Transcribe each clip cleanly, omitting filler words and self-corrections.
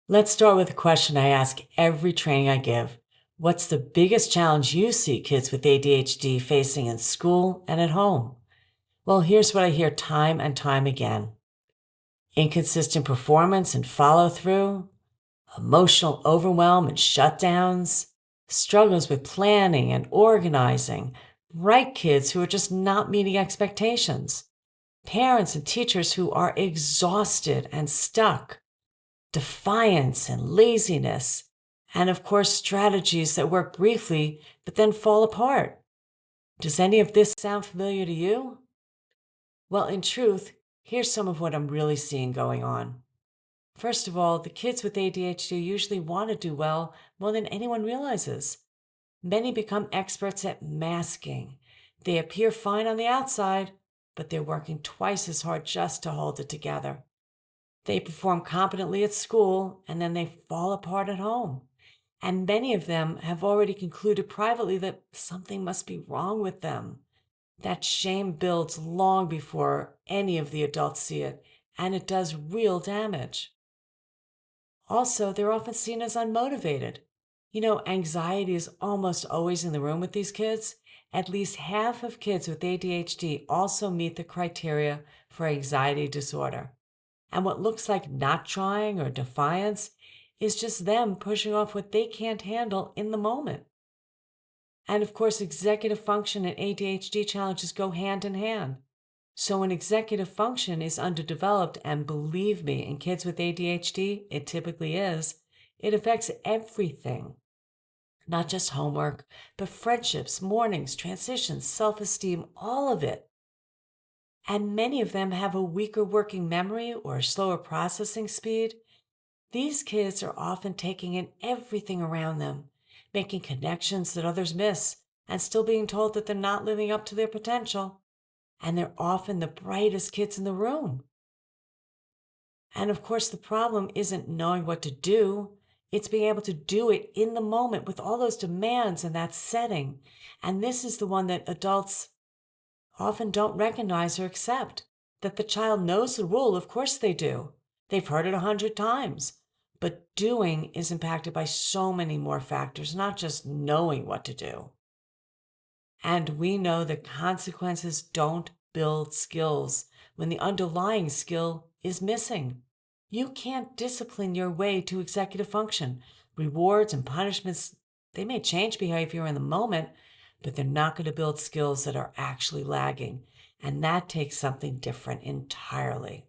Let's start with a question I ask every training I give. What's the biggest challenge you see kids with ADHD facing in school and at home? Well, here's what I hear time and time again: inconsistent performance and follow through, emotional overwhelm and shutdowns, struggles with planning and organizing, bright kids who are just not meeting expectations, parents and teachers who are exhausted and stuck, defiance and laziness, and of course, strategies that work briefly but then fall apart. Does any of this sound familiar to you? Well, in truth, here's some of what I'm really seeing going on. First of all, the kids with ADHD usually want to do well more than anyone realizes. Many become experts at masking. They appear fine on the outside, but they're working twice as hard just to hold it together. They perform competently at school, and then they fall apart at home. And many of them have already concluded privately that something must be wrong with them. That shame builds long before any of the adults see it, and it does real damage. Also, they're often seen as unmotivated. Anxiety is almost always in the room with these kids. At least half of kids with ADHD also meet the criteria for anxiety disorder. And what looks like not trying or defiance is just them pushing off what they can't handle in the moment. And of course, executive function and ADHD challenges go hand in hand. So when executive function is underdeveloped, and believe me, in kids with ADHD, it typically is, it affects everything. Not just homework, but friendships, mornings, transitions, self-esteem, all of it. And many of them have a weaker working memory or slower processing speed. These kids are often taking in everything around them, making connections that others miss, and still being told that they're not living up to their potential. And they're often the brightest kids in the room. And of course, the problem isn't knowing what to do. It's being able to do it in the moment with all those demands and that setting. And this is the one that adults often don't recognize or accept. That the child knows the rule, of course they do. They've heard it 100 times. But doing is impacted by so many more factors, not just knowing what to do. And we know that consequences don't build skills when the underlying skill is missing. You can't discipline your way to executive function. Rewards and punishments, they may change behavior in the moment, but they're not going to build skills that are actually lagging. And that takes something different entirely.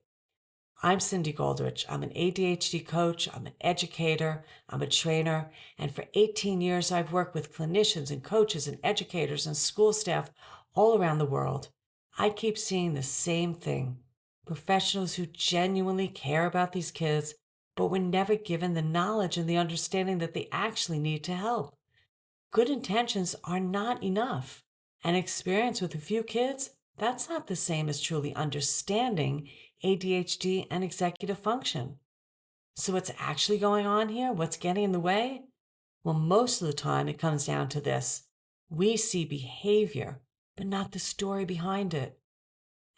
I'm Cindy Goldrich. I'm an ADHD coach, I'm an educator, I'm a trainer, and for 18 years I've worked with clinicians and coaches and educators and school staff all around the world. I keep seeing the same thing: professionals who genuinely care about these kids, but were never given the knowledge and the understanding that they actually need to help. Good intentions are not enough, and experience with a few kids, that's not the same as truly understanding ADHD and executive function. So, what's actually going on here? What's getting in the way? Well, most of the time it comes down to this: we see behavior, but not the story behind it.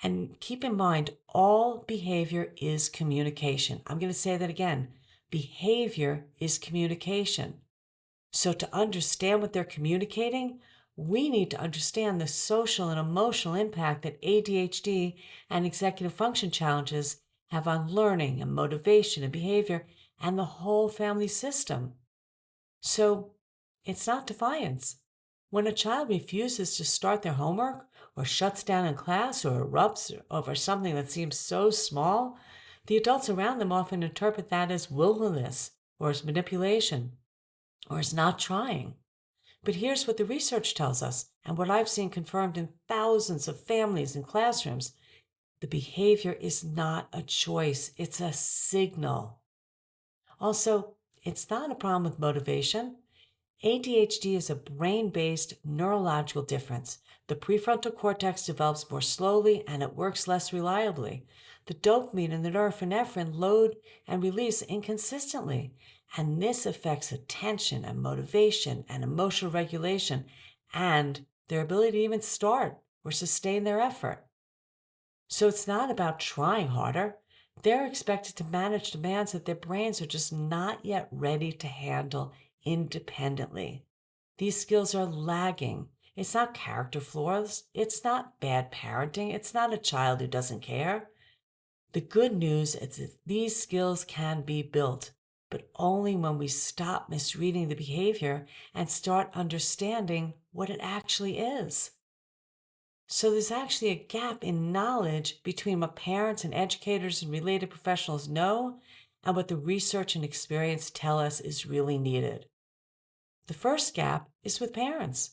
And keep in mind, all behavior is communication. I'm going to say that again: behavior is communication. So, to understand what they're communicating, we need to understand the social and emotional impact that ADHD and executive function challenges have on learning and motivation and behavior and the whole family system. So, it's not defiance. When a child refuses to start their homework, or shuts down in class, or erupts over something that seems so small, the adults around them often interpret that as willfulness or as manipulation or as not trying. But here's what the research tells us, and what I've seen confirmed in thousands of families and classrooms: the behavior is not a choice, it's a signal. Also, it's not a problem with motivation. ADHD is a brain-based neurological difference. The prefrontal cortex develops more slowly and it works less reliably. The dopamine and the norepinephrine load and release inconsistently, and this affects attention and motivation and emotional regulation and their ability to even start or sustain their effort. So it's not about trying harder. They're expected to manage demands that their brains are just not yet ready to handle independently. These skills are lagging. It's not character flaws. It's not bad parenting. It's not a child who doesn't care. The good news is that these skills can be built, but only when we stop misreading the behavior and start understanding what it actually is. So there's actually a gap in knowledge between what parents and educators and related professionals know and what the research and experience tell us is really needed. The first gap is with parents.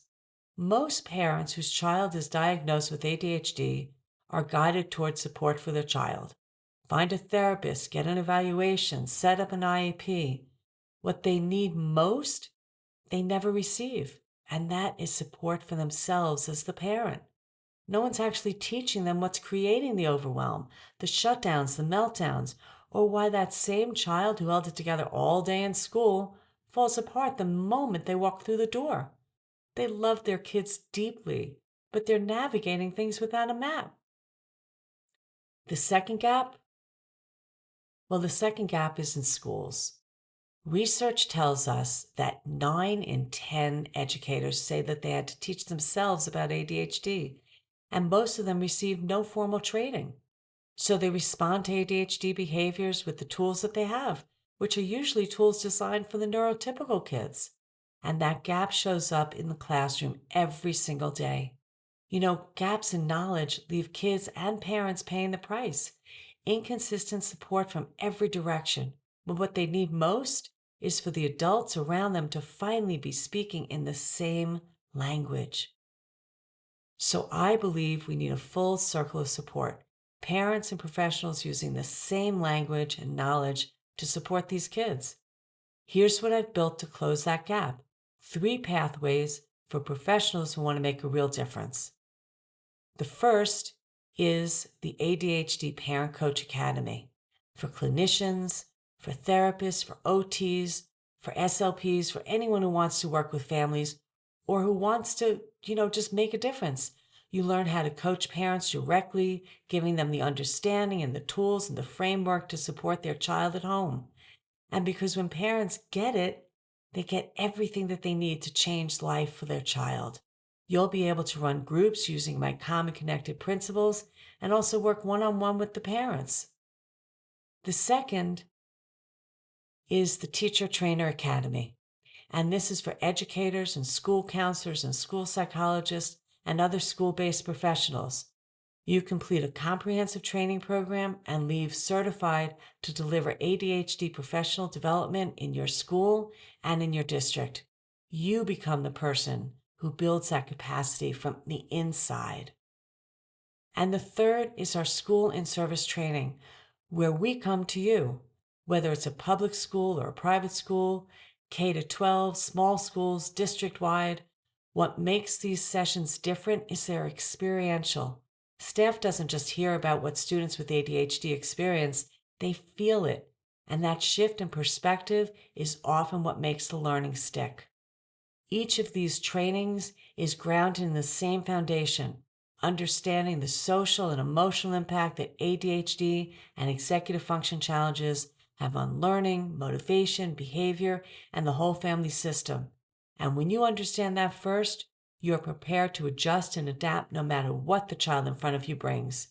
Most parents whose child is diagnosed with ADHD are guided towards support for their child. Find a therapist, get an evaluation, set up an IEP. What they need most, they never receive, and that is support for themselves as the parent. No one's actually teaching them what's creating the overwhelm, the shutdowns, the meltdowns, or why that same child who held it together all day in school falls apart the moment they walk through the door. They love their kids deeply, but they're navigating things without a map. The second gap? Well, the second gap is in schools. Research tells us that 9 in 10 educators say that they had to teach themselves about ADHD, and most of them received no formal training. So they respond to ADHD behaviors with the tools that they have, which are usually tools designed for the neurotypical kids. And that gap shows up in the classroom every single day. Gaps in knowledge leave kids and parents paying the price. Inconsistent support from every direction, but what they need most is for the adults around them to finally be speaking in the same language. So I believe we need a full circle of support, parents and professionals using the same language and knowledge to support these kids. Here's what I've built to close that gap: 3 pathways for professionals who want to make a real difference. The first is the ADHD Parent Coach Academy for clinicians, for therapists, for OTs, for SLPs, for anyone who wants to work with families or who wants to, just make a difference. You learn how to coach parents directly, giving them the understanding and the tools and the framework to support their child at home. And because when parents get it, they get everything that they need to change life for their child. You'll be able to run groups using my common connected principles and also work one-on-one with the parents. The second is the Teacher Trainer Academy. And this is for educators and school counselors and school psychologists and other school-based professionals. You complete a comprehensive training program and leave certified to deliver ADHD professional development in your school and in your district. You become the person who builds that capacity from the inside. And the third is our school in service training, where we come to you, whether it's a public school or a private school, K-12, small schools, district-wide. What makes these sessions different is they're experiential. Staff doesn't just hear about what students with ADHD experience, they feel it. And that shift in perspective is often what makes the learning stick. Each of these trainings is grounded in the same foundation, understanding the social and emotional impact that ADHD and executive function challenges have on learning, motivation, behavior, and the whole family system. And when you understand that first, you are prepared to adjust and adapt no matter what the child in front of you brings.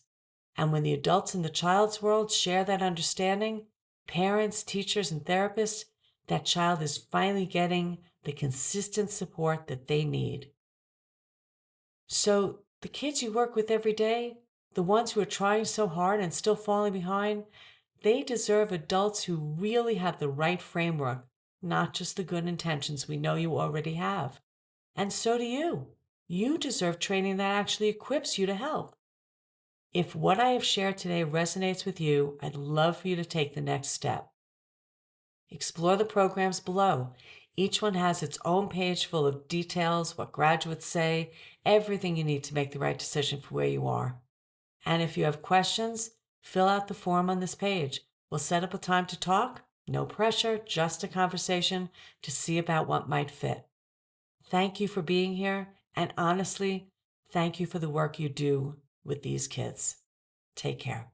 And when the adults in the child's world share that understanding, parents, teachers, and therapists, that child is finally getting the consistent support that they need. So the kids you work with every day, the ones who are trying so hard and still falling behind, they deserve adults who really have the right framework, not just the good intentions we know you already have. And so do you. You deserve training that actually equips you to help. If what I have shared today resonates with you, I'd love for you to take the next step. Explore the programs below. Each one has its own page full of details, what graduates say, everything you need to make the right decision for where you are. And if you have questions, fill out the form on this page. We'll set up a time to talk. No pressure, just a conversation to see about what might fit. Thank you for being here. And honestly, thank you for the work you do with these kids. Take care.